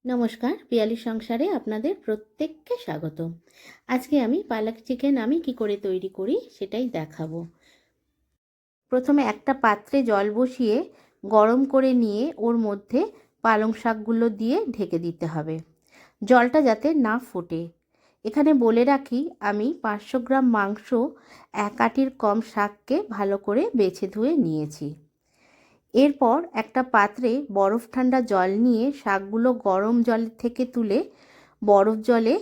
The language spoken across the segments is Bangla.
নমস্কার, পিয়ালির সংসারে আপনাদের প্রত্যেককে স্বাগত। আজকে আমি পালক চিকেন আমি কি করে তৈরি করি সেটাই দেখাবো। প্রথমে একটা পাত্রে জল বসিয়ে গরম করে নিয়ে ওর মধ্যে পালং শাকগুলো দিয়ে ঢেকে দিতে হবে, জলটা যাতে না ফোটে। এখানে বলে রাখি, আমি 500 গ্রাম মাংস, 1 আটির কম শাককে ভালো করে বেছে ধুয়ে নিয়েছি। এরপর একটা পাত্রে বরফ ঠান্ডা জল নিয়ে শাকগুলো গরম জল থেকে তুলে বরফ জলে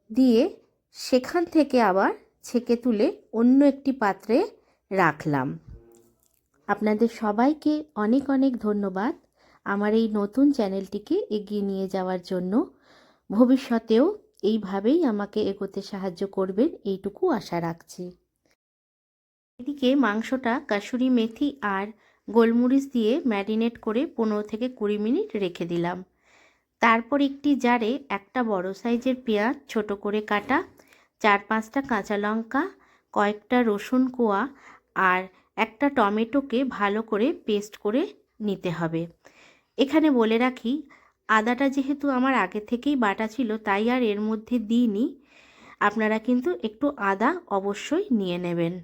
দিয়ে সেখান থেকে আবার ছেঁকে তুলে অন্য একটি পাত্রে রাখলাম। আপনাদের সবাইকে অনেক অনেক ধন্যবাদ আমার এই নতুন চ্যানেলটিকে এগিয়ে নিয়ে যাওয়ার জন্য। ভবিষ্যতেও এইভাবেই আমাকে এগোতে সাহায্য করবেন এইটুকু আশা রাখছি। এদিকে মাংসটা কাসুরি মেথি আর গোলমরিচ দিয়ে ম্যারিনেট করে 15 থেকে 20 মিনিট রেখে দিলাম। তারপর একটি জারে একটা বড় সাইজের পেঁয়াজ ছোট করে কাটা, 4-5টা কাঁচা লঙ্কা, কয়েকটা রসুন কোয়া আর একটা টমেটোকে ভালো করে পেস্ট করে নিতে হবে। এখানে বলে রাখি, আদাটা যেহেতু আমার আগে থেকেই বাটা ছিল তাই আর এর মধ্যে দিইনি। আপনারা কিন্তু একটু আদা অবশ্যই নিয়ে নেবেন।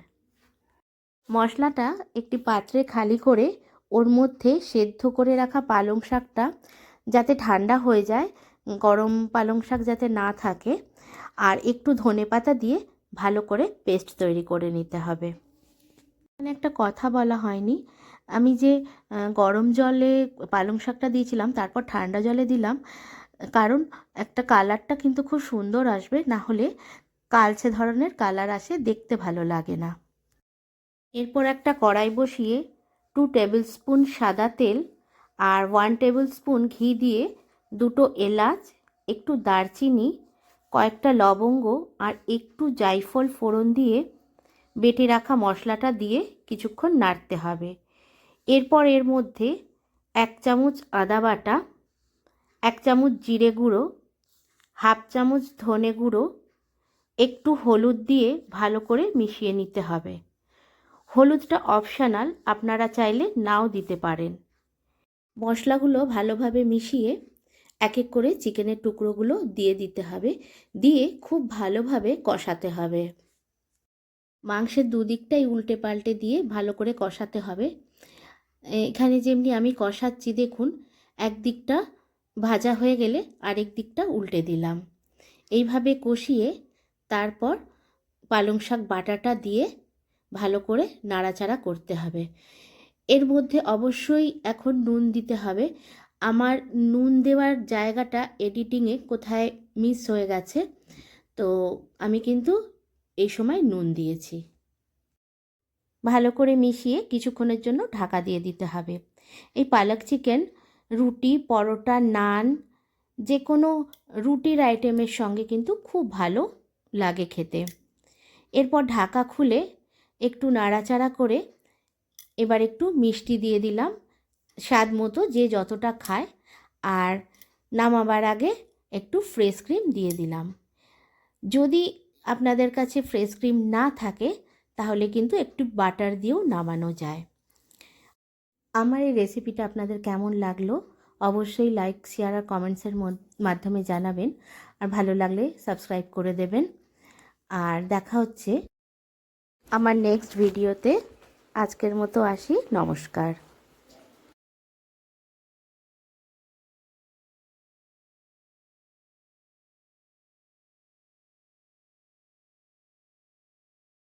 মশলাটা একটি পাত্রে খালি করে ওর মধ্যে সেদ্ধ করে রাখা পালং শাকটা যাতে ঠান্ডা হয়ে যায়, গরম পালং শাক যাতে না থাকে, আর একটু ধনেপাতা দিয়ে ভালো করে পেস্ট তৈরি করে নিতে হবে। এখানে একটা কথা বলা হয়নি, আমি যে গরম জলে পালং শাকটা দিয়েছিলাম তারপর ঠান্ডা জলে দিলাম, কারণ একটা কালারটা কিন্তু খুব সুন্দর আসবে, না হলে কালচে ধরনের কালার আসে, দেখতে ভালো লাগে না। এরপর একটা কড়াই বসিয়ে 2 টেবিল স্পুন সাদা তেল আর 1 টেবিল স্পুন ঘি দিয়ে 2টো এলাচ, একটু দারচিনি, কয়েকটা লবঙ্গ আর একটু জায়ফল ফোড়ন দিয়ে বেটে রাখা মশলাটা দিয়ে কিছুক্ষণ নাড়তে হবে। এরপর এর মধ্যে 1 চামচ আদা বাটা, 1 চামচ জিরে গুঁড়ো, হাফ চামচ ধনে গুঁড়ো, একটু হলুদ দিয়ে ভালো করে মিশিয়ে নিতে হবে। হলুদটা অপশনাল, আপনারা চাইলে নাও দিতে পারেন। মশলাগুলো ভালোভাবে মিশিয়ে এক এক করে চিকেনের টুকরোগুলো দিয়ে দিতে হবে, দিয়ে খুব ভালোভাবে কষাতে হবে। মাংসের দুদিকটাই উল্টে পাল্টে দিয়ে ভালো করে কষাতে হবে। এখানে যেমনি আমি কষাচ্ছি দেখুন, একদিকটা ভাজা হয়ে গেলে আরেক দিকটা উল্টে দিলাম। এইভাবে কষিয়ে তারপর পালং শাক বাটাটা দিয়ে ভালো করে নাড়াচাড়া করতে হবে। এর মধ্যে অবশ্যই এখন নুন দিতে হবে। আমার নুন দেওয়ার জায়গাটা এডিটিংয়ে কোথায় মিস হয়ে গেছে, তো আমি কিন্তু এই সময় নুন দিয়েছি। ভালো করে মিশিয়ে কিছুক্ষণের জন্য ঢাকা দিয়ে দিতে হবে। এই পালক চিকেন রুটি, পরোটা, নান, যে কোনো রুটির আইটেমের সঙ্গে কিন্তু খুব ভালো লাগে খেতে। এরপর ঢাকা খুলে একটু নাড়াচাড়া করে এবার একটু মিষ্টি দিয়ে দিলাম স্বাদ মতো, যে যতটা খায়, আর নামাবার আগে একটু ফ্রেশ ক্রিম দিয়ে দিলাম। যদি আপনাদের কাছে ফ্রেশ ক্রিম না থাকে তাহলে কিন্তু একটু বাটার দিয়েও নামানো যায়। আমার এই রেসিপিটা আপনাদের কেমন লাগলো অবশ্যই লাইক, শেয়ার আর কমেন্টসের মাধ্যমে জানাবেন, আর ভালো লাগলে সাবস্ক্রাইব করে দেবেন। আর দেখা হচ্ছে আমার নেক্সট ভিডিওতে। আজকের মতো আসি, নমস্কার।